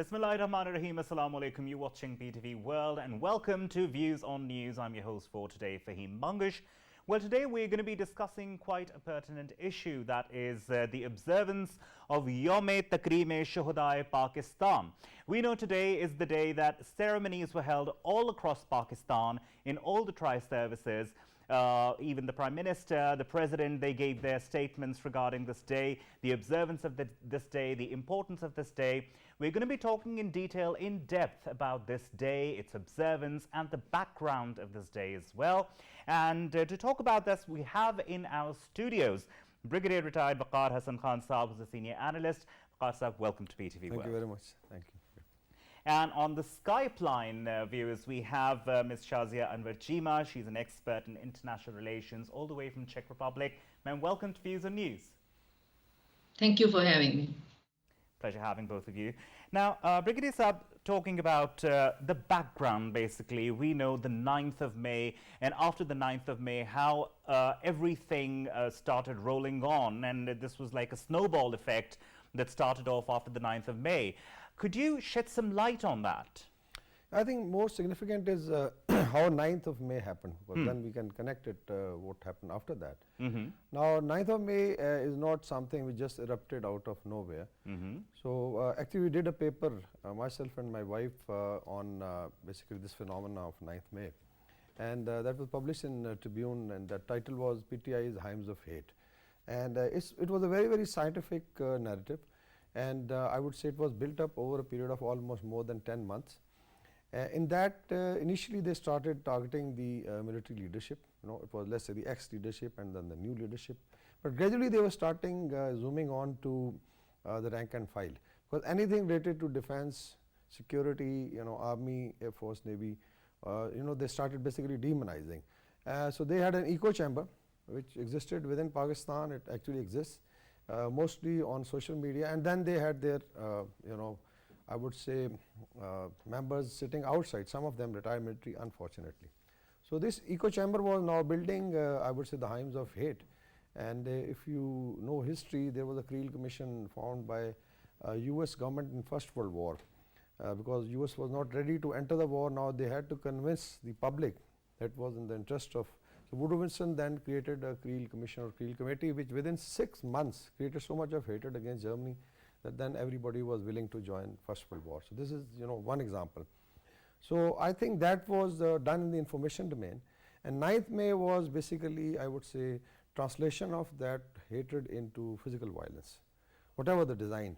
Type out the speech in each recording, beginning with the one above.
Bismillahirrahmanirrahim. Assalamu alaikum. You're watching PTV World and welcome to Views on News. I'm your host for today, Fahim. Bangash. Well, today we're going to be discussing quite a pertinent issue, that is the observance of Youm-e-Takreem Shuhada-e-Pakistan. We know today is the day that ceremonies were held all across Pakistan in all the tri-services. Even the Prime Minister, the President, they gave their statements regarding this day, the observance of this day, the importance of this day. We're going to be talking in detail, in depth about this day, its observance and the background of this day as well. And to talk about this, we have in our studios Brigadier Retired Waqar Hassan Khan Saab, who's a senior analyst. Waqar Saab, welcome to PTV World. Thank you very much. Thank you. And on the Skype line, viewers, we have Ms. Shazia Anwer Cheema. She's an expert in international relations all the way from Czech Republic. Ma'am, welcome to Views on News. Thank you for having me. Pleasure having both of you. Now, Brigadier Saab, talking about the background, basically, we know the 9th of May, and after the 9th of May, how everything started rolling on, and this was like a snowball effect that started off after the 9th of May. Could you shed some light on that? I think more significant is how 9th of May happened, because then we can connect it what happened after that. Now, 9th of May is not something which just erupted out of nowhere. So actually we did a paper, myself and my wife, on basically this phenomena of 9th May. And that was published in Tribune, and the title was PTI's Hymns of Hate. And it was a very, very scientific narrative. And I would say it was built up over a period of almost more than 10 months. In that, initially they started targeting the military leadership. It was, let's say, the ex-leadership and then the new leadership. But gradually they were starting zooming on to the rank and file. Because anything related to defense, security, army, air force, navy, they started basically demonizing. So they had an echo chamber which existed within Pakistan. It actually exists. Mostly on social media, and then they had their, I would say, members sitting outside, some of them retired military, unfortunately. So this echo chamber was now building, I would say, the hymns of hate. And if you know history, there was a Creel Commission formed by US government in First World War, because US was not ready to enter the war. Now they had to convince the public that was in the interest of. So Woodrow Wilson then created a Creel Commission or Creel Committee, which within 6 months created so much of hatred against Germany that then everybody was willing to join First World War. So this is one example. So I think that was done in the information domain, and 9th May was basically, I would say, translation of that hatred into physical violence, whatever the design.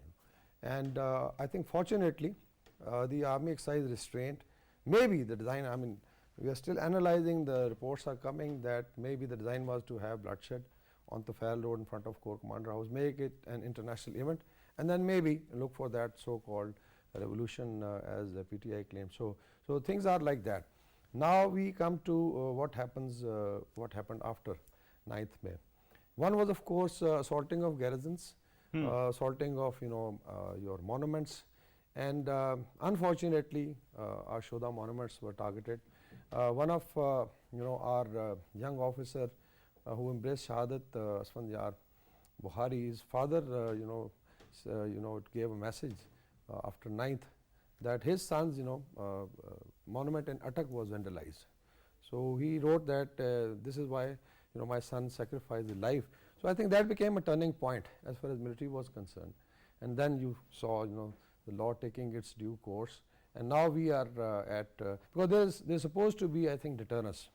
And I think fortunately the army exercised restraint. Maybe the design, I mean, we are still analyzing, the reports are coming that maybe the design was to have bloodshed on the Fell Road in front of Corps Commander House, make it an international event, and then maybe look for that so-called revolution as the PTI claims. So things are like that. Now we come to what happened after 9th May. One was, of course, assaulting of garrisons, assaulting of your monuments, and unfortunately our Shuhada monuments were targeted. One of our young officer who embraced Shahadat, Asfandyar Buhari, his father gave a message after 9th that his son's monument in Attak was vandalized. So he wrote that this is why my son sacrificed his life. So I think that became a turning point as far as military was concerned. And then you saw the law taking its due course. And now we are because there's supposed to be, I think, deterrence.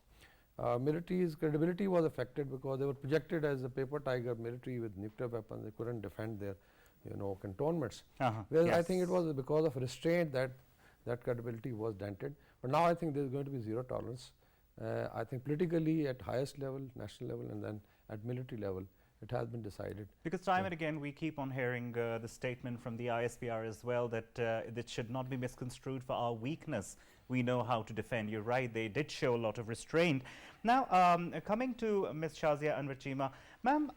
Military's credibility was affected because they were projected as a paper tiger military with nuclear weapons. They couldn't defend their, cantonments. Whereas I think it was because of restraint that credibility was dented. But now I think there's going to be zero tolerance. I think politically at highest level, national level, and then at military level, it has been decided. Because time and again we keep on hearing the statement from the ISPR as well that it should not be misconstrued for our weakness. We know how to defend. You're right, they did show a lot of restraint. Now, coming to Ms. Shazia Anwer Cheema, ma'am,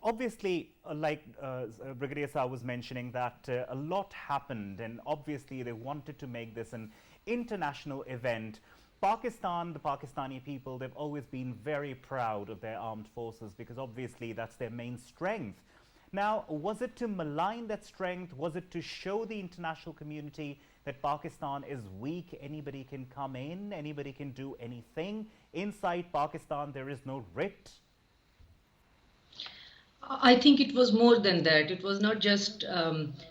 obviously, like Brigadier Saab was mentioning, that a lot happened, and obviously they wanted to make this an international event. Pakistan, the Pakistani people, they've always been very proud of their armed forces because obviously that's their main strength. Now, was it to malign that strength? Was it to show the international community that Pakistan is weak? Anybody can come in, anybody can do anything. Inside Pakistan, there is no writ. I think it was more than that. It was not just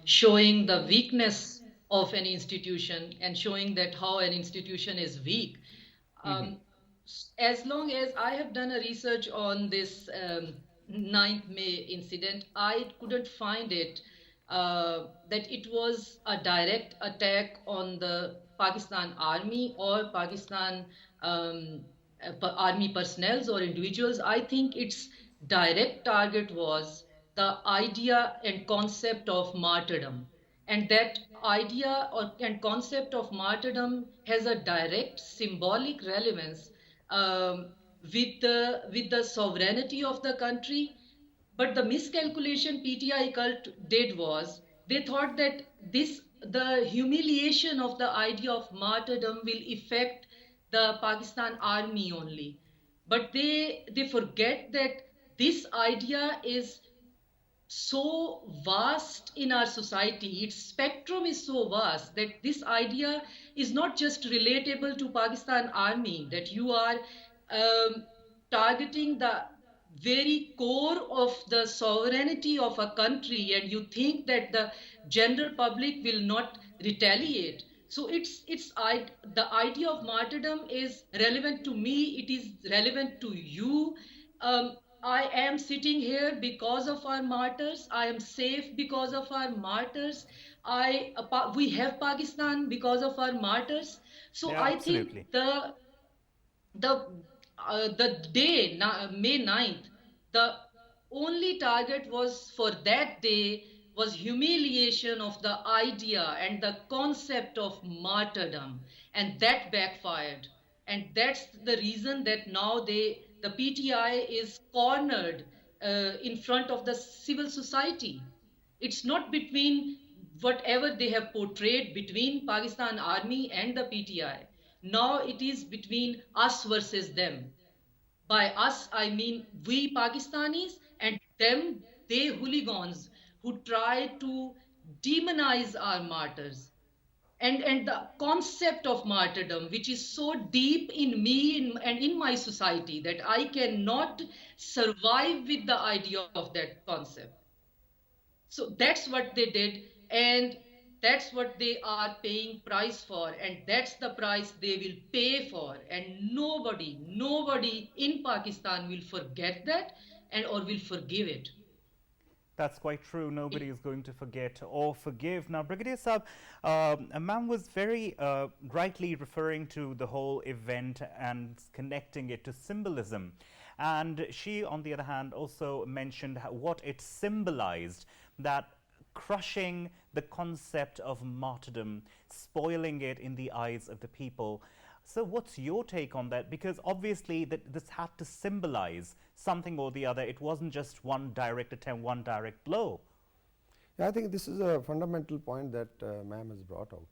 showing the weakness of an institution and showing that how an institution is weak. As long as I have done a research on this 9th May incident, I couldn't find it that it was a direct attack on the Pakistan army or Pakistan army personnel or individuals. I think its direct target was the idea and concept of martyrdom. And that idea and concept of martyrdom has a direct symbolic relevance with the sovereignty of the country. But the miscalculation PTI cult did was they thought that the humiliation of the idea of martyrdom will affect the Pakistan army only. But they forget that this idea is so vast in our society, its spectrum is so vast that this idea is not just relatable to Pakistan army, that you are targeting the very core of the sovereignty of a country and you think that the general public will not retaliate. So the idea of martyrdom is relevant to me, it is relevant to you. I am sitting here because of our martyrs. I am safe because of our martyrs. We have Pakistan because of our martyrs. So Yeah, I think absolutely. the day May 9th, the only target was for that day was humiliation of the idea and the concept of martyrdom, and that backfired. And that's the reason that now the PTI is cornered in front of the civil society. It's not between whatever they have portrayed between Pakistan army and the PTI. Now it is between us versus them. By us, I mean we Pakistanis and them, they hooligans who try to demonize our martyrs. And the concept of martyrdom, which is so deep in me and in my society that I cannot survive with the idea of that concept. So that's what they did, and that's what they are paying price for, and that's the price they will pay for. And nobody in Pakistan will forget that and or will forgive it. That's quite true. Nobody is going to forget or forgive. Now, Brigadier Saab, ma'am was very rightly referring to the whole event and connecting it to symbolism. And she, on the other hand, also mentioned what it symbolized, that crushing the concept of martyrdom, spoiling it in the eyes of the people. So what's your take on that? Because obviously this had to symbolize something or the other. It wasn't just one direct attempt, one direct blow. Yeah, I think this is a fundamental point that ma'am has brought out,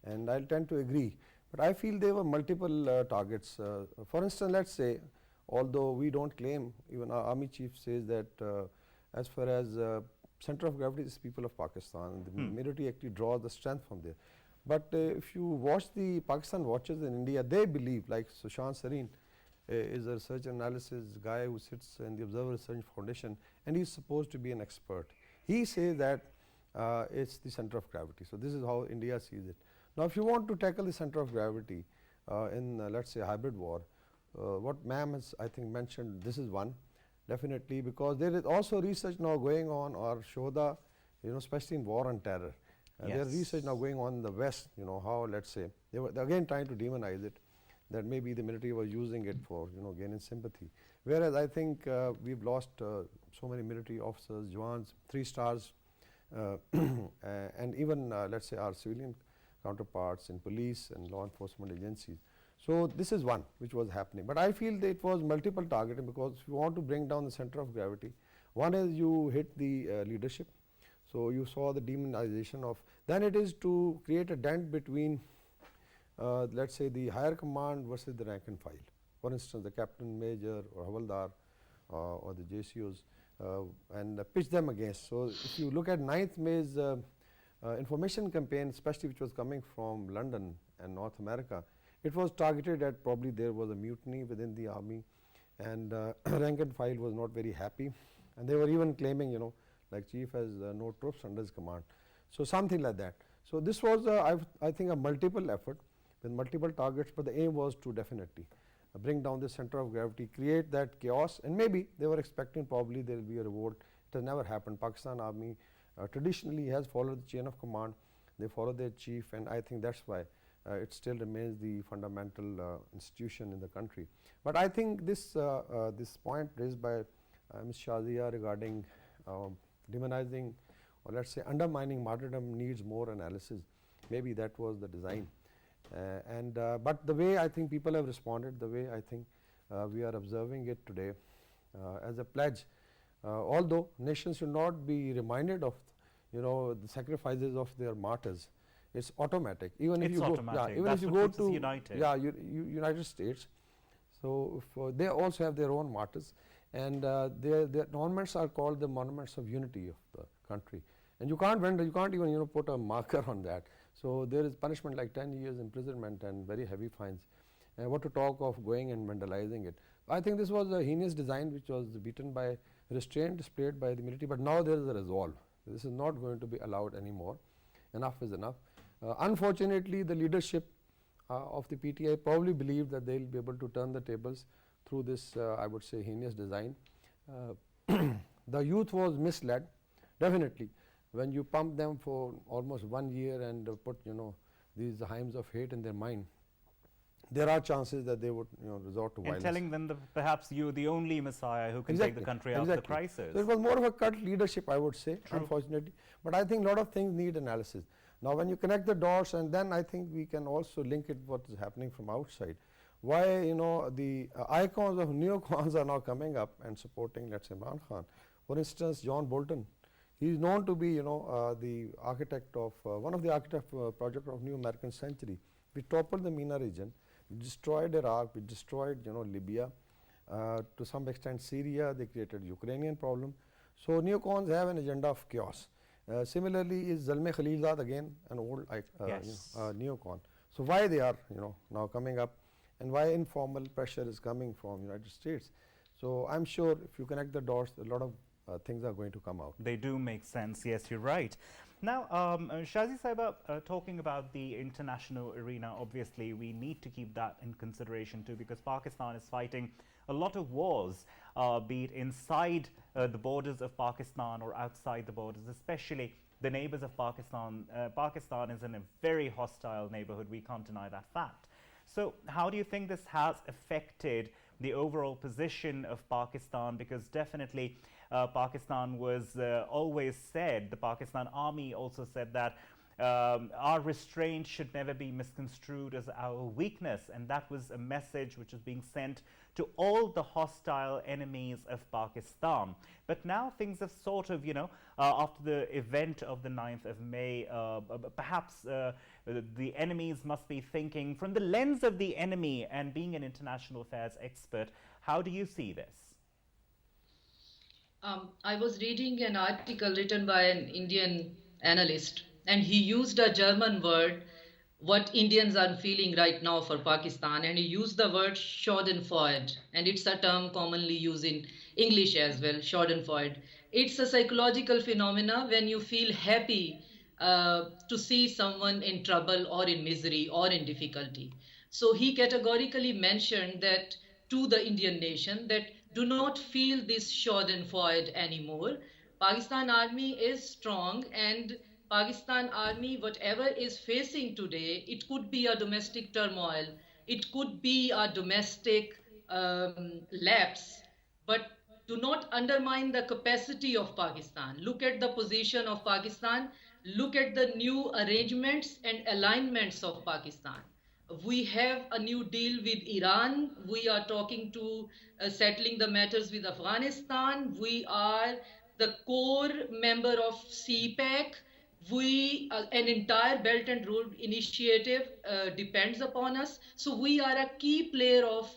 and I'll tend to agree. But I feel there were multiple targets. For instance, let's say, although we don't claim, even our army chief says that as far as center of gravity is people of Pakistan, the military actually draws the strength from there. But if you watch the Pakistan watchers in India, they believe, like Sushant Sareen is a research analysis guy who sits in the Observer Research Foundation, and he's supposed to be an expert. He says that it's the center of gravity. So this is how India sees it. Now, if you want to tackle the center of gravity in, let's say, hybrid war, what ma'am has, I think, mentioned, this is one, definitely, because there is also research now going on, or Shuhada, especially in war on terror. There is research now going on in the West, how, let's say, they were again trying to demonize it, that maybe the military was using it for, gaining sympathy. Whereas I think we've lost so many military officers, Jawans, 3 stars, and even, let's say, our civilian counterparts in police and law enforcement agencies. So this is one which was happening. But I feel that it was multiple targeting, because if you want to bring down the center of gravity, one is you hit the leadership. So you saw the demonization of, then it is to create a dent between, let's say, the higher command versus the rank and file. For instance, the captain, major, or havaldar, or the JCOs, and pitch them against. So if you look at 9th May's information campaign, especially which was coming from London and North America, it was targeted at probably there was a mutiny within the army, and rank and file was not very happy, and they were even claiming, you know, like chief has no troops under his command. So something like that. So this was, I think, a multiple effort with multiple targets, but the aim was to definitely bring down the center of gravity, create that chaos, and maybe they were expecting probably there will be a reward. It has never happened. Pakistan Army traditionally has followed the chain of command. They follow their chief, and I think that's why it still remains the fundamental institution in the country. But I think this this point raised by Ms. Shazia regarding demonizing, or let's say undermining martyrdom, needs more analysis. Maybe that was the design. But the way I think people have responded, the way I think we are observing it today as a pledge, although nations should not be reminded of, you know, the sacrifices of their martyrs. It's automatic. Even if you go, even if you go to United States, so they also have their own martyrs, and their monuments are called the monuments of unity of the country. And you can't even, you know, put a marker on that. So there is punishment like 10 years imprisonment and very heavy fines. And what to talk of going and vandalizing it. I think this was a heinous design which was beaten by restraint displayed by the military, but now there is a resolve. This is not going to be allowed anymore. Enough is enough. Unfortunately, the leadership of the PTI probably believed that they will be able to turn the tables through this, I would say, heinous design. The youth was misled, definitely. When you pump them for almost 1 year and put, you know, these hymns of hate in their mind, there are chances that they would, you know, resort to violence. And telling them that perhaps you're the only Messiah who can take the country out of the crisis. So it was more of a cult leadership, I would say, unfortunately. But I think a lot of things need analysis. Now when you connect the dots, and then I think we can also link it what is happening from outside. Why, you know, the icons of neocons are now coming up and supporting, let's say, Imran Khan. For instance, John Bolton. He is known to be, you know, the architect of, one of the architect project of New American Century. We toppled the MENA region, we destroyed Iraq, we destroyed, you know, Libya, to some extent Syria, they created Ukrainian problem. So neocons have an agenda of chaos. Similarly is Zalmay Khalilzad, again an old neocon. So why they are, you know, now coming up, and why informal pressure is coming from United States. So I'm sure if you connect the dots, a lot of things are going to come out. They do make sense. Yes, you're right. Now, Shazia Saiba, talking about the international arena, obviously we need to keep that in consideration too, because Pakistan is fighting a lot of wars, be it inside the borders of Pakistan or outside the borders, especially the neighbors of Pakistan. Pakistan is in a very hostile neighborhood. We can't deny that fact. So how do you think this has affected the overall position of Pakistan? Because definitely Pakistan was always said, the Pakistan army also said that our restraint should never be misconstrued as our weakness, and that was a message which was being sent to all the hostile enemies of Pakistan. But now things have sort of, you know, after the event of the 9th of May, perhaps the enemies must be thinking from the lens of the enemy, and being an international affairs expert, how do you see this? I was reading an article written by an Indian analyst, and he used a German word, what Indians are feeling right now for Pakistan, and he used the word Schadenfreude, and it's a term commonly used in English as well, Schadenfreude. It's a psychological phenomena when you feel happy to see someone in trouble or in misery or in difficulty. So he categorically mentioned that to the Indian nation that do not feel this Schadenfreude anymore. Pakistan army is strong, and Pakistan army, whatever is facing today, it could be a domestic turmoil, it could be a domestic lapse, but do not undermine the capacity of Pakistan. Look at the position of Pakistan, look at the new arrangements and alignments of Pakistan. We have a new deal with Iran. We are talking to settling the matters with Afghanistan. We are the core member of CPEC. An entire Belt and Road Initiative depends upon us. So we are a key player of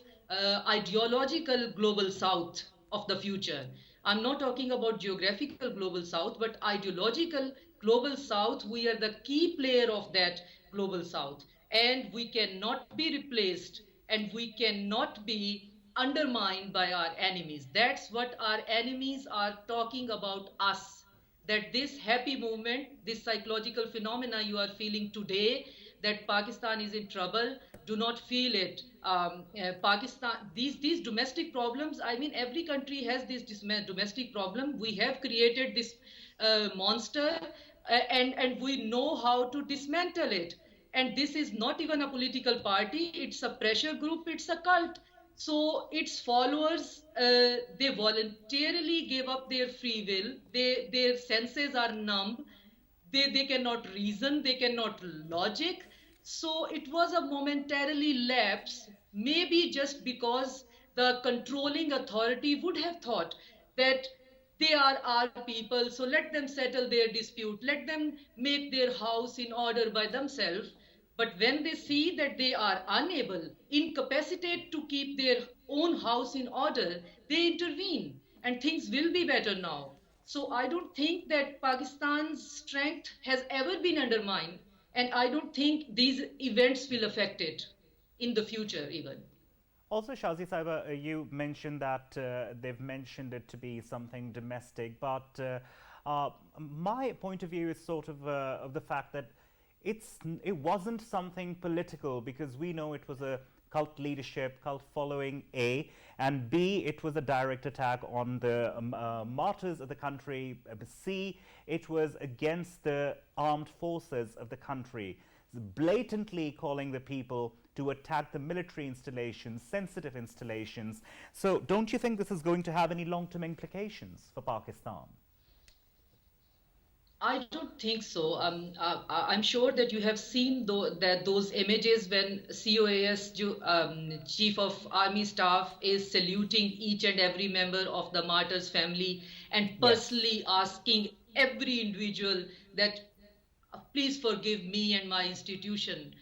ideological global south of the future. I'm not talking about geographical global south, but ideological global south. We are the key player of that global south, and we cannot be replaced, and we cannot be undermined by our enemies. That's what our enemies are talking about us, that this happy movement, this psychological phenomena you are feeling today, that Pakistan is in trouble, do not feel it. Pakistan, these domestic problems, I mean, every country has this domestic problem. We have created this monster, and we know how to dismantle it. And this is not even a political party, it's a pressure group, it's a cult. So its followers, they voluntarily gave up their free will. Their senses are numb. They cannot reason. They cannot logic. So it was a momentarily lapse, maybe just because the controlling authority would have thought that they are our people, so let them settle their dispute, let them make their house in order by themselves. But when they see that they are unable, incapacitated to keep their own house in order, they intervene and things will be better now. So I don't think that Pakistan's strength has ever been undermined, and I don't think these events will affect it in the future even. Also, Shazia Saiba, you mentioned that they've mentioned it to be something domestic, but my point of view is sort of the fact that it wasn't something political, because we know it was a cult leadership, cult following, A, and B, it was a direct attack on the martyrs of the country, C, it was against the armed forces of the country, blatantly calling the people to attack the military installations, sensitive installations. So don't you think this is going to have any long-term implications for Pakistan? I don't think so. I'm sure that you have seen those images when COAS, Chief of Army Staff, is saluting each and every member of the martyrs' family and personally asking every individual that please forgive me and my institution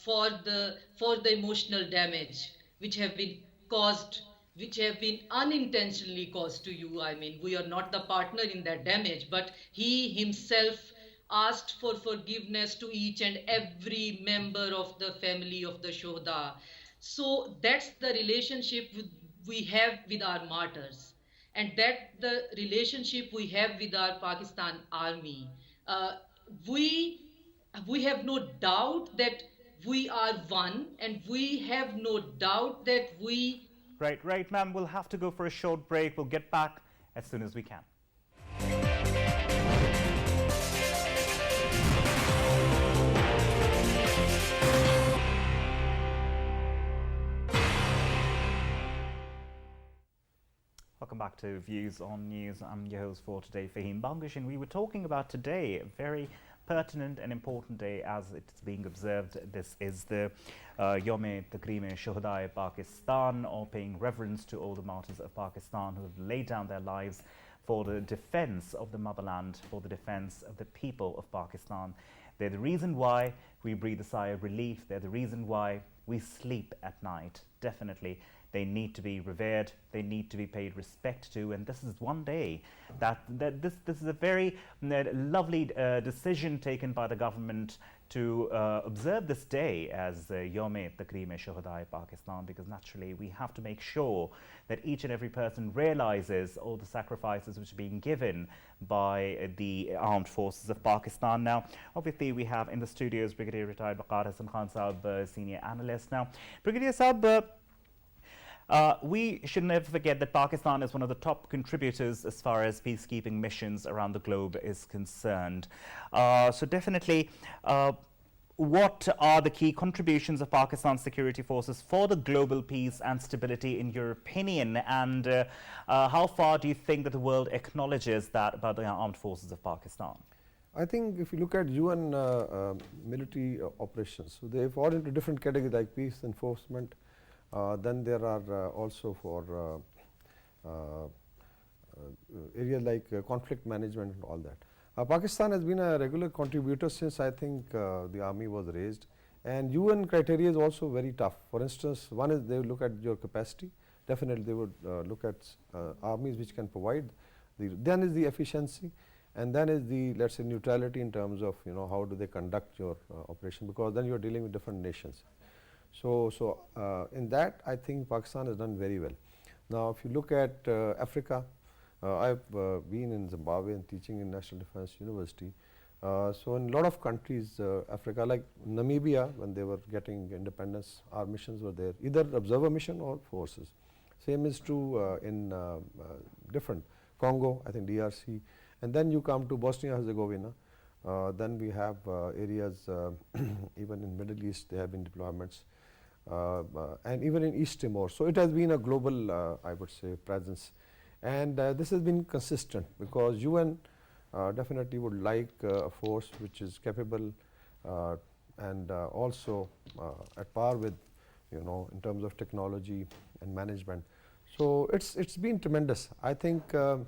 for the emotional damage which have been caused, which have been unintentionally caused to you. I mean, we are not the partner in that damage, but he himself asked for forgiveness to each and every member of the family of the Shuhada. So that's the relationship we have with our martyrs, and that the relationship we have with our Pakistan army. We have no doubt that we are one, and we have no doubt that we. Right, ma'am. We'll have to go for a short break. We'll get back as soon as we can. Welcome back to Views on News. I'm your host for today, Fahim Bangash, and we were talking about today a very pertinent and important day as it's being observed. This is the Youm-e-Takreem Shuhada-e-Pakistan, or paying reverence to all the martyrs of Pakistan who have laid down their lives for the defense of the motherland, for the defense of the people of Pakistan. They're the reason why we breathe a sigh of relief. They're the reason why we sleep at night. Definitely. They need to be revered, they need to be paid respect to, and this is one day that this is a very lovely decision taken by the government to observe this day as Youm-e-Takreem Shuhada-e-Pakistan, because naturally we have to make sure that each and every person realizes all the sacrifices which are being given by the armed forces of Pakistan. Now, obviously we have in the studios Brigadier Retired Waqar Hassan Khan Saab, Senior Analyst. Now, Brigadier Saab, we should never forget that Pakistan is one of the top contributors as far as peacekeeping missions around the globe is concerned. So definitely, what are the key contributions of Pakistan's security forces for the global peace and stability in your opinion? And how far do you think that the world acknowledges that about the armed forces of Pakistan? I think if you look at UN military operations, so they fall into different categories like peace enforcement. Then there are also for areas like conflict management and all that. Pakistan has been a regular contributor since I think the army was raised, and UN criteria is also very tough. For instance, one is they look at your capacity. definitely they would look at armies which can provide. Then is the efficiency, and then is the, let's say, neutrality in terms of, you know, how do they conduct your operation, because then you are dealing with different nations. So in that, I think Pakistan has done very well. Now, if you look at Africa, I've been in Zimbabwe and teaching in National Defense University. So in a lot of countries, Africa, like Namibia, when they were getting independence, our missions were there, either observer mission or forces. Same is true in different Congo, I think DRC, and then you come to Bosnia-Herzegovina. Then we have areas, even in Middle East, there have been deployments, and even in East Timor. So it has been a global, I would say, presence, and this has been consistent because UN definitely would like a force which is capable and also at par with, you know, in terms of technology and management. So it's been tremendous. I think for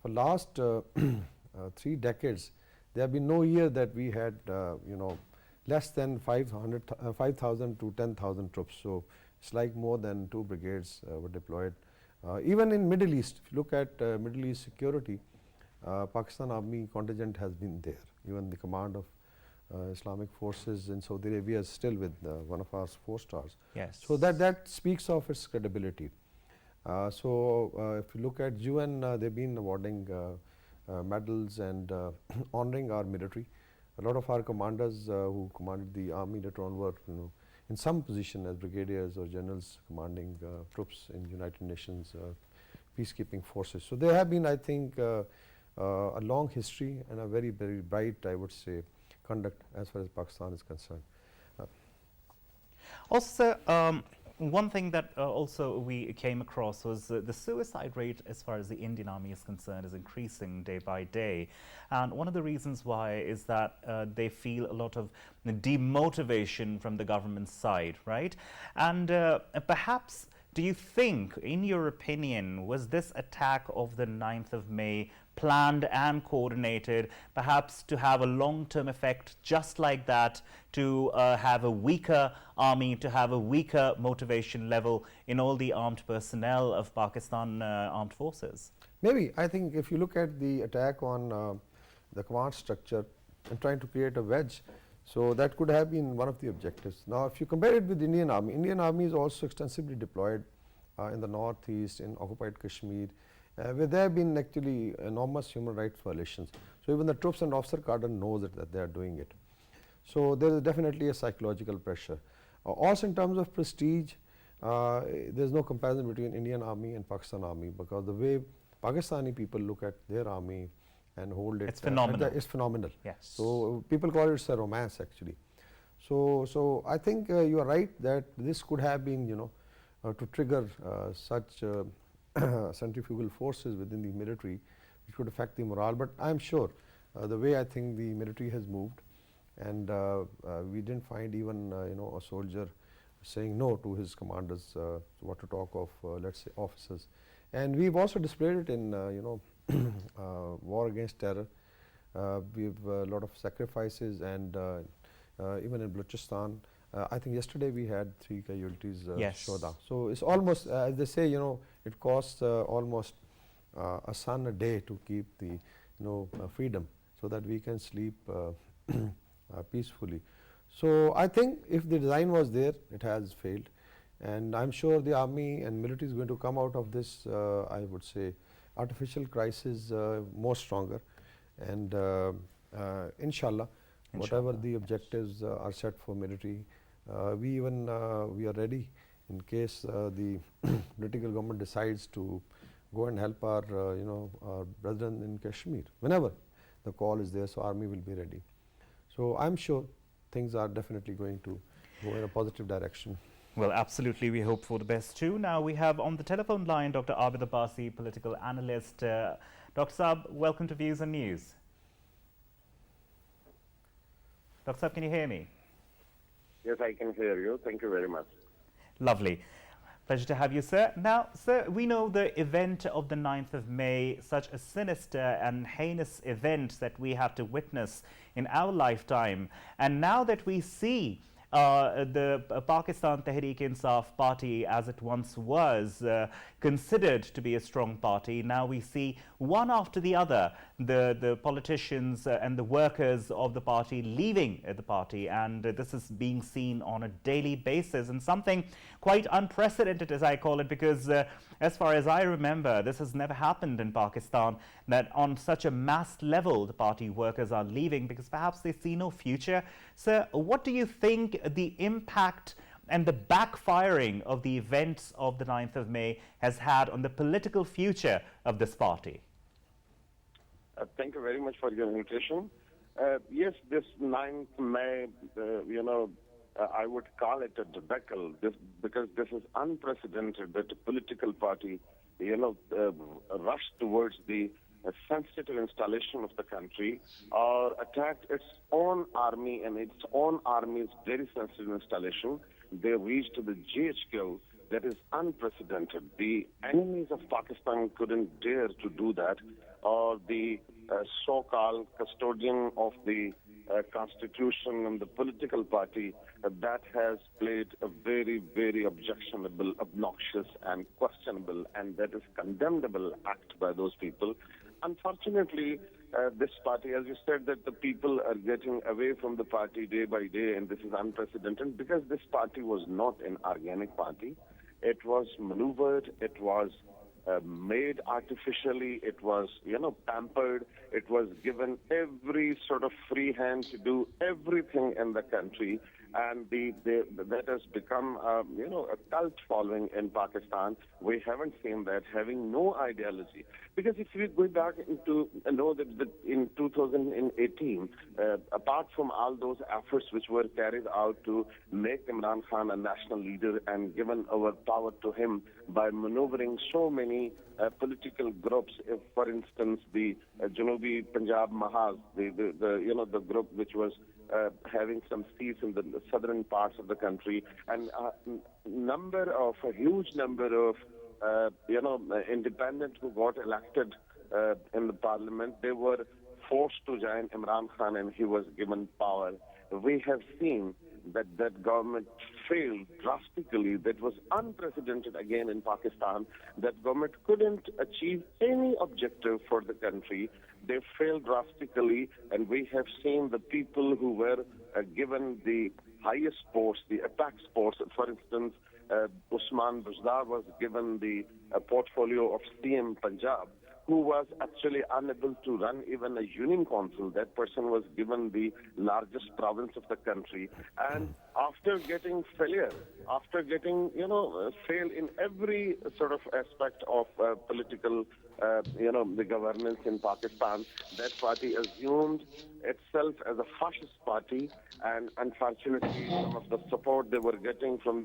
last 3 decades, there have been no year that we had, you know, less than 5,000 to 10,000 troops. So it's like more than 2 brigades were deployed. Even in Middle East, if you look at Middle East security, Pakistan Army contingent has been there. Even the command of Islamic forces in Saudi Arabia is still with one of our 4 stars. Yes. So that speaks of its credibility. If you look at UN, they've been awarding medals and honoring our military. A lot of our commanders who commanded the army later on were, you know, in some position as brigadiers or generals commanding troops in United Nations peacekeeping forces. So there have been, I think, a long history and a very, very bright, I would say, conduct as far as Pakistan is concerned. Also, one thing that also we came across was the suicide rate as far as the Indian Army is concerned is increasing day by day. And one of the reasons why is that they feel a lot of demotivation from the government side, right? And perhaps, do you think, in your opinion, was this attack of the 9th of May planned and coordinated, perhaps to have a long-term effect just like that, to have a weaker army, to have a weaker motivation level in all the armed personnel of Pakistan armed forces? Maybe. I think if you look at the attack on the command structure and trying to create a wedge, so that could have been one of the objectives. Now, if you compare it with the Indian Army is also extensively deployed in the northeast, in occupied Kashmir, where there have been actually enormous human rights violations. So even the troops and officer cadre knows that they are doing it. So there is definitely a psychological pressure. Also in terms of prestige, there is no comparison between Indian Army and Pakistan Army, because the way Pakistani people look at their army and hold it, it's phenomenal. It's phenomenal. Yes. So people call it a romance actually. So I think you are right that this could have been, you know, to trigger such centrifugal forces within the military, which would affect the morale. But I'm sure the way I think the military has moved, and we didn't find even you know, a soldier saying no to his commanders, what to talk of let's say officers. And we've also displayed it in you know, war against terror. We've a lot of sacrifices, and even in Balochistan, I think yesterday we had 3 casualties, yes. Shuhada. So it's almost, as they say, you know, it costs almost a sun a day to keep the, you know, freedom, so that we can sleep peacefully. So I think if the design was there, it has failed, and I'm sure the army and military is going to come out of this, I would say, artificial crisis more stronger, and inshallah, whatever the objectives are set for military, we are ready in case the political government decides to go and help our you know, our brethren in Kashmir. Whenever the call is there, so army will be ready. So I'm sure things are definitely going to go in a positive direction. Well, absolutely, we hope for the best too. Now we have on the telephone line Dr. Abid Abbasi, political analyst. Dr. Saab, welcome to Views on News. Dr. Saab, can you hear me? Yes, I can hear you. Thank you very much. Lovely. Pleasure to have you, sir. Now, sir, we know the event of the 9th of May, such a sinister and heinous event that we have to witness in our lifetime. And now that we see the Pakistan Tehreek-e-Insaf party, as it once was considered to be a strong party, now we see one after the other the politicians and the workers of the party leaving the party, and this is being seen on a daily basis, and something quite unprecedented, as I call it, because as far as I remember, this has never happened in Pakistan, that on such a mass level the party workers are leaving because perhaps they see no future. So what do you think the impact and the backfiring of the events of the 9th of May has had on the political future of this party? Thank you very much for your invitation. Yes, this 9th May, I would call it a debacle because this is unprecedented that a political party, rushed towards the sensitive installation of the country or attacked its own army and its own army's very sensitive installation. They reached to the GHQ. That is unprecedented. The enemies of Pakistan couldn't dare to do that, or the so-called custodian of the constitution and the political party that has played a very, very objectionable, obnoxious and questionable, and that is condemnable act by those people. Unfortunately, this party, as you said, that the people are getting away from the party day by day, and this is unprecedented because this party was not an organic party. It was maneuvered, it was made artificially, it was, pampered, it was given every sort of free hand to do everything in the country, and that has become, a cult following in Pakistan. We haven't seen that, having no ideology. Because if we go back into, know that in 2018, apart from all those efforts which were carried out to make Imran Khan a national leader and given our power to him by maneuvering so many political groups, if, for instance, the Janubi Punjab Mahaz, the group which was having some seats in the southern parts of the country, and a huge number of independents who got elected in the parliament, they were forced to join Imran Khan and he was given power. We have seen that government failed drastically. That was unprecedented again in Pakistan. That government couldn't achieve any objective for the country. They failed drastically, and we have seen the people who were given the highest posts, the apex posts. For instance, Usman Buzdar was given the portfolio of CM Punjab, who was actually unable to run even a union council. That person was given the largest province of the country. And after getting failure, after getting, fail in every sort of aspect of political, the governance in Pakistan, that party assumed itself as a fascist party. And unfortunately, some of the support they were getting from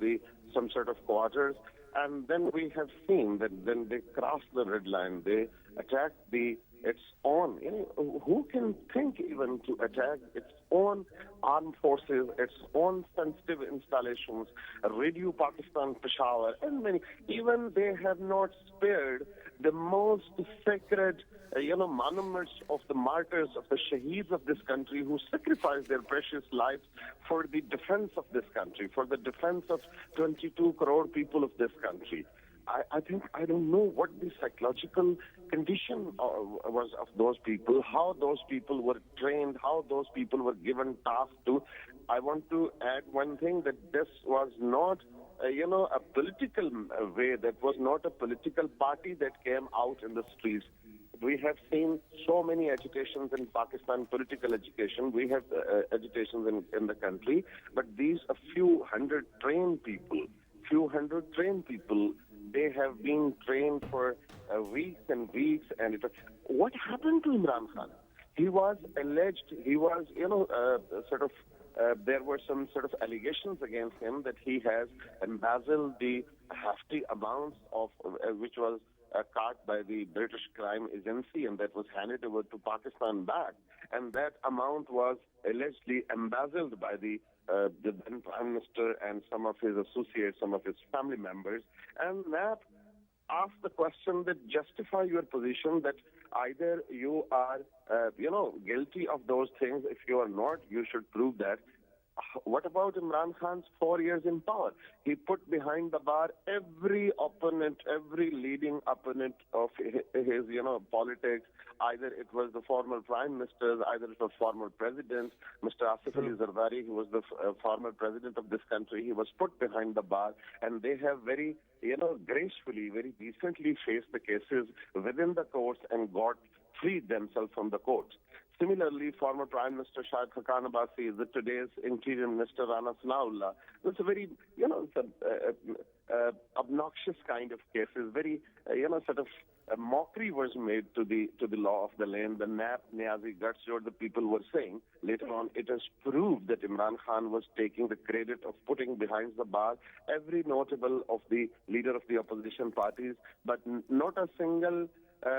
some sort of quarters. And then we have seen that then they crossed the red line. They attacked its own. Who can think even to attack its own armed forces, its own sensitive installations, Radio Pakistan, Peshawar, and many. Even they have not spared the most sacred, monuments of the martyrs, of the shaheeds of this country who sacrificed their precious lives for the defense of this country, for the defense of 22 crore people of this country. I don't know what the psychological condition was of those people, how those people were trained, how those people were given tasks to. I want to add one thing, that this was not a political way, that was not a political party that came out in the streets. We have seen so many agitations in Pakistan, political agitation. We have agitations in the country, but these a few hundred trained people, they have been trained for weeks and weeks. And what happened to Imran Khan? He was alleged, he was, there were some sort of allegations against him that he has embezzled the hefty amounts of, which was caught by the British crime agency, and that was handed over to Pakistan back. And that amount was allegedly embezzled by the then Prime Minister and some of his associates, some of his family members. And that asked the question that justify your position, that either you are, guilty of those things. If you are not, you should prove that. what about Imran Khan's 4 years in power? He put behind the bar every opponent, every leading opponent of his, politics. Either it was the former prime ministers, either it was former presidents. Mr. Asif Ali Zardari, who was the former president of this country, he was put behind the bar, and they have very, gracefully, very decently faced the cases within the courts and freed themselves from the courts. Similarly, former Prime Minister Shahid Khan Abbasi, today's Interior Minister Rana Sanaullah. It's a very, obnoxious kind of cases. Very, sort of a mockery was made to the law of the land. The nap, Niazi guts, what the people were saying. Later on, it has proved that Imran Khan was taking the credit of putting behind the bar every notable of the leader of the opposition parties, but not a single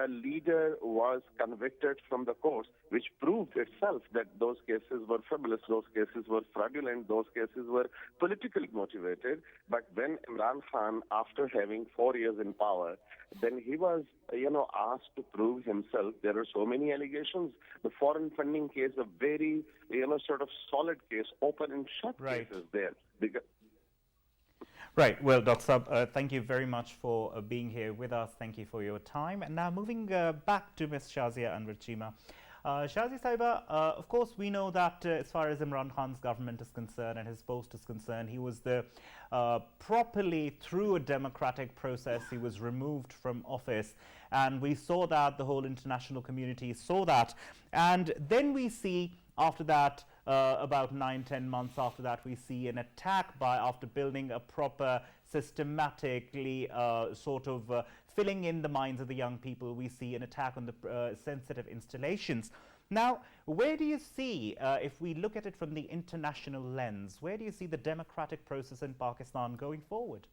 leader was convicted from the courts, which proved itself that those cases were frivolous, those cases were fraudulent, those cases were politically motivated. But when Imran Khan, after having 4 years in power, then he was, asked to prove himself. There are so many allegations. The foreign funding case, a very, sort of solid case, open and shut cases there. Right. Well, Dr. Saab, thank you very much for being here with us. Thank you for your time. And now moving back to Ms. Shazia Anwer Cheema. Shazia Saiba, of course, we know that as far as Imran Khan's government is concerned and his post is concerned, he was properly through a democratic process, he was removed from office. And we saw that, the whole international community saw that. And then we see after that, about 9-10 months after that, we see an attack after building a proper, systematically filling in the minds of the young people, we see an attack on the sensitive installations. Now, where do you see, if we look at it from the international lens, where do you see the democratic process in Pakistan going forward?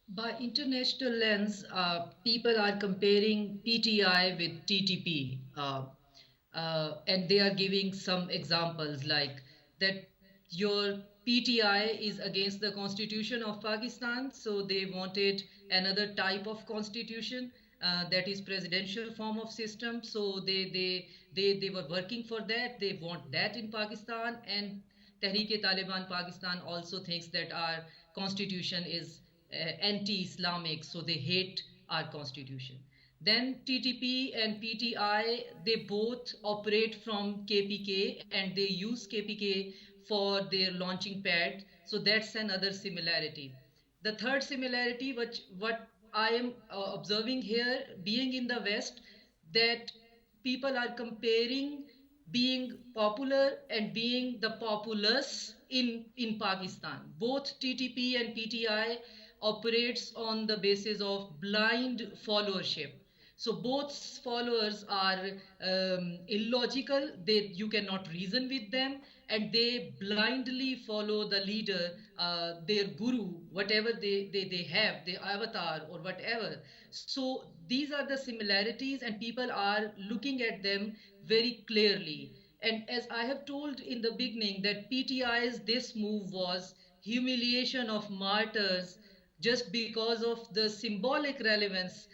By international lens, people are comparing PTI with TTP. And they are giving some examples like that your PTI is against the constitution of Pakistan, so they wanted another type of constitution that is presidential form of system. So they were working for that. They want that in Pakistan, and Tehreek-e-Taliban Pakistan also thinks that our constitution is anti-Islamic, so they hate our constitution. Then TTP and PTI, they both operate from KPK and they use KPK for their launching pad. So that's another similarity. The third similarity, what I am observing here, being in the West, that people are comparing being popular and being the populace in Pakistan. Both TTP and PTI operates on the basis of blind followership. So both followers are illogical. You cannot reason with them, and they blindly follow the leader, their guru, whatever they have, their avatar or whatever. So these are the similarities, and people are looking at them very clearly. And as I have told in the beginning, that PTI's this move was humiliation of martyrs just because of the symbolic relevance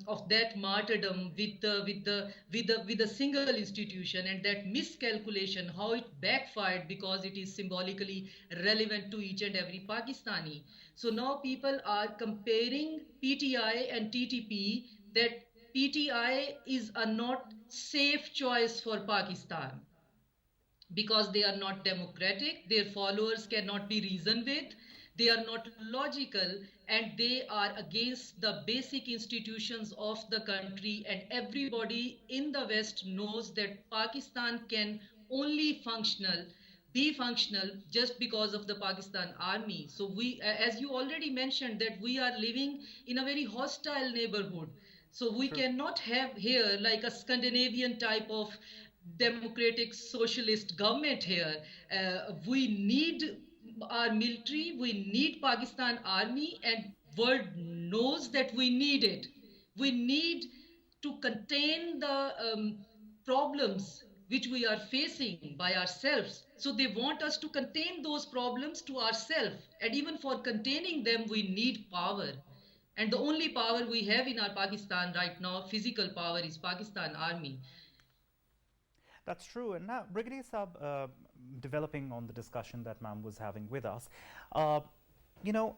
of that martyrdom with a single institution, and that miscalculation, how it backfired because it is symbolically relevant to each and every Pakistani. So now people are comparing PTI and TTP, that PTI is a not safe choice for Pakistan because they are not democratic, their followers cannot be reasoned with, they are not logical, and they are against the basic institutions of the country. And everybody in the West knows that Pakistan can only be functional just because of the Pakistan army. So we, as you already mentioned, that we are living in a very hostile neighborhood. So we cannot have here like a Scandinavian type of democratic socialist government here. We need our military, we need Pakistan army, and world knows that we need it. We need to contain the problems which we are facing by ourselves. So they want us to contain those problems to ourselves, and even for containing them we need power. And the only power we have in our Pakistan right now, physical power, is Pakistan army. That's true. And now, Brigadier Saab, developing on the discussion that ma'am was having with us, uh, you know,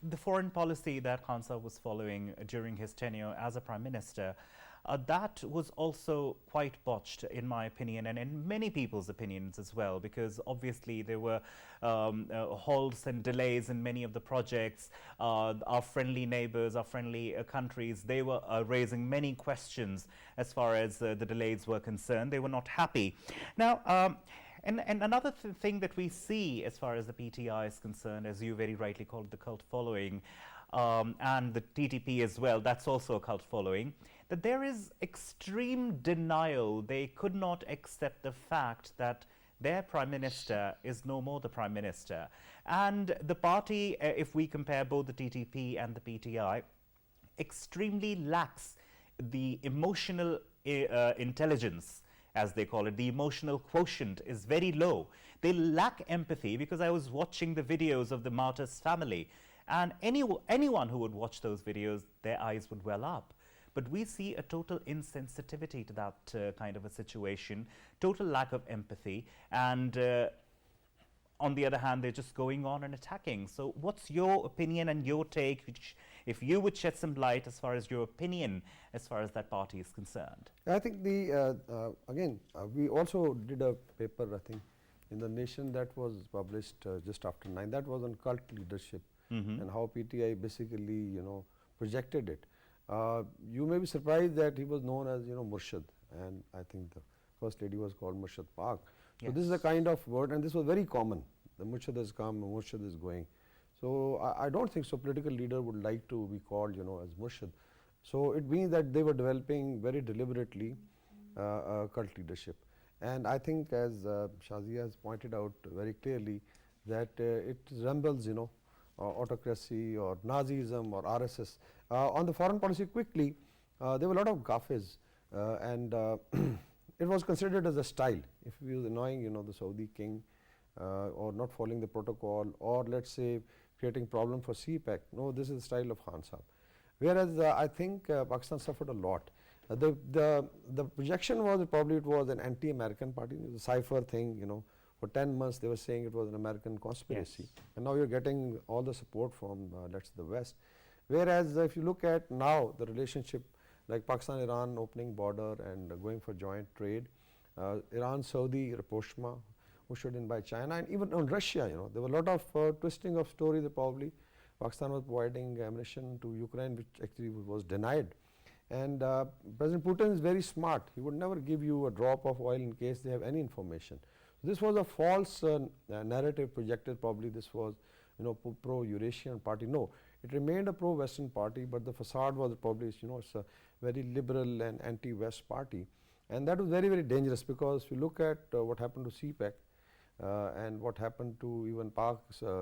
the foreign policy that Khan Sahib was following during his tenure as a prime minister, that was also quite botched, in my opinion, and in many people's opinions as well, because obviously there were halts and delays in many of the projects. Our friendly neighbors, our friendly countries, they were raising many questions as far as the delays were concerned. They were not happy. Now, and another thing that we see as far as the PTI is concerned, as you very rightly called the cult following, and the TTP as well, that's also a cult following, that there is extreme denial. They could not accept the fact that their prime minister is no more the prime minister. And the party, if we compare both the TTP and the PTI, extremely lacks the emotional intelligence, as they call it. The emotional quotient is very low. They lack empathy, because I was watching the videos of the martyrs' family, and anyone who would watch those videos, their eyes would well up. But we see a total insensitivity to that kind of a situation, total lack of empathy, and on the other hand, they're just going on and attacking. So what's your opinion and your take, which, if you would shed some light as far as your opinion as far as that party is concerned? I think again, we also did a paper, I think, in The Nation that was published just after 9. That was on cult leadership and how PTI basically, projected it. You may be surprised that he was known as, Murshid, and I think the first lady was called Murshid Pak. So this is a kind of word, and this was very common. The Murshid has come, Murshid is going. So I don't think so political leader would like to be called, as Murshid. So it means that they were developing very deliberately cult leadership. And I think, as Shazia has pointed out very clearly, that it resembles, autocracy or Nazism or RSS. On the foreign policy, quickly, there were a lot of gaffes, and it was considered as a style. If he was annoying, the Saudi king, or not following the protocol, or let's say creating problem for CPEC. No, this is the style of Khan Sahib. Whereas I think Pakistan suffered a lot. The projection was probably it was an anti-American party. It was a cipher thing, For 10 months they were saying it was an American conspiracy. And now you're getting all the support from, let's say, the West. Whereas if you look at now the relationship, like Pakistan-Iran opening border and going for joint trade, Iran-Saudi rapprochement, ushered in by China, and even on Russia, there were a lot of twisting of stories that probably Pakistan was providing ammunition to Ukraine, which actually was denied. And President Putin is very smart. He would never give you a drop of oil in case they have any information. This was a false narrative projected. Probably this was, pro-Eurasian party. No, it remained a pro-Western party, but the facade was probably, it's a very liberal and anti-West party. And that was very, very dangerous, because if you look at what happened to CPEC and what happened to even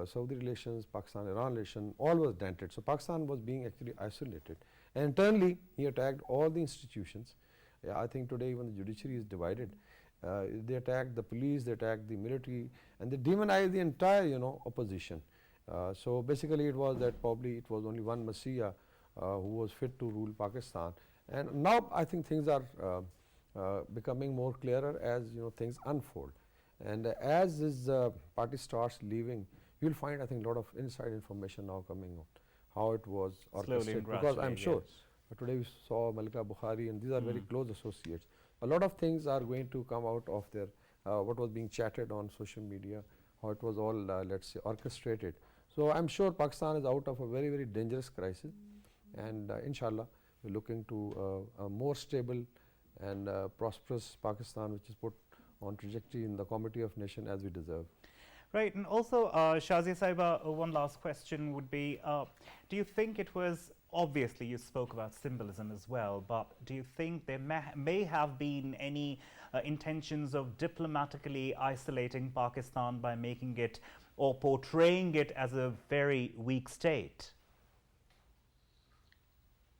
Saudi relations, Pakistan-Iran relations, all was dented. So Pakistan was being actually isolated. And internally, he attacked all the institutions. I think today even the judiciary is divided. They attacked the police, they attacked the military, and they demonized the entire, opposition. So basically it was that probably it was only one Messiah who was fit to rule Pakistan. And now I think things are becoming more clearer as, things unfold. And as this party starts leaving, you'll find, I think, a lot of inside information now coming out, how it was orchestrated. Because I'm sure today we saw Malika Bukhari, and these are very close associates. A lot of things are going to come out of their what was being chatted on social media, how it was all, let's say, orchestrated. So I'm sure Pakistan is out of a very, very dangerous crisis, and inshallah, we're looking to a more stable and prosperous Pakistan, which is put on trajectory in the Committee of Nations as we deserve. Right, and also, Shazia Saiba, one last question would be, do you think it was, obviously you spoke about symbolism as well, but do you think there may have been any intentions of diplomatically isolating Pakistan by making it or portraying it as a very weak state?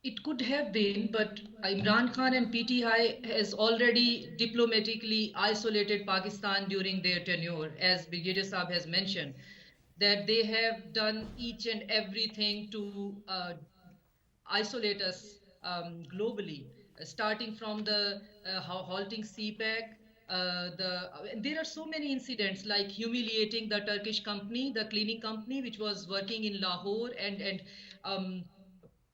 It could have been, but Imran Khan and PTI has already diplomatically isolated Pakistan during their tenure, as Brigadier Saab has mentioned, that they have done each and everything to isolate us globally, starting from the halting CPEC, there are so many incidents like humiliating the Turkish company, the cleaning company, which was working in Lahore, and um,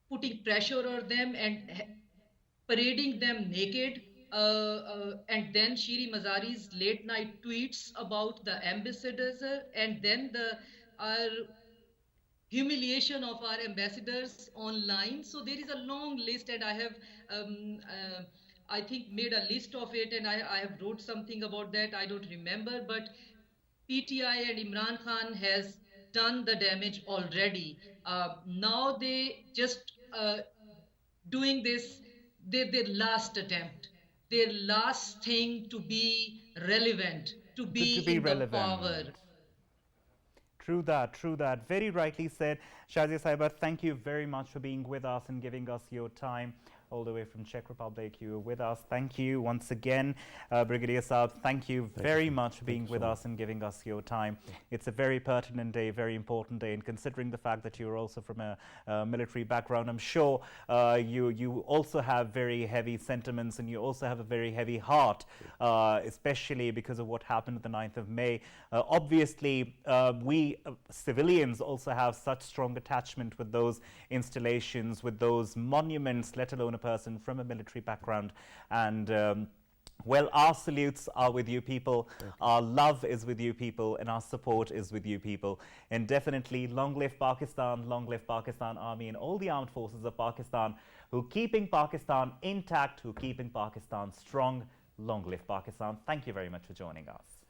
putting pressure on them and parading them naked. And then Shiri Mazari's late night tweets about the ambassadors, and then the our humiliation of our ambassadors online. So there is a long list, and I have, I think, made a list of it, and I have wrote something about that. I don't remember, but PTI and Imran Khan has done the damage already. Now they just doing this, their last attempt, their last thing to be relevant, to To be be in the power. relevant. True that, true that. Very rightly said. Shazia Saiba, thank you very much for being with us and giving us your time all the way from Czech Republic. You were with us. Thank you once again. Brigadier Saab, thank you very much for being with us and giving us your time. It's a very pertinent day, very important day, and considering the fact that you're also from a military background, I'm sure you also have very heavy sentiments and you also have a very heavy heart, especially because of what happened on the 9th of May. Obviously, we civilians also have such strong attachment with those installations, with those monuments, let alone a person from a military background. And well, our salutes are with you people, our love is with you people, and our support is with you people. And definitely, long live Pakistan Army and all the armed forces of Pakistan who keeping Pakistan intact, who keeping Pakistan strong. Long live Pakistan. Thank you very much for joining us.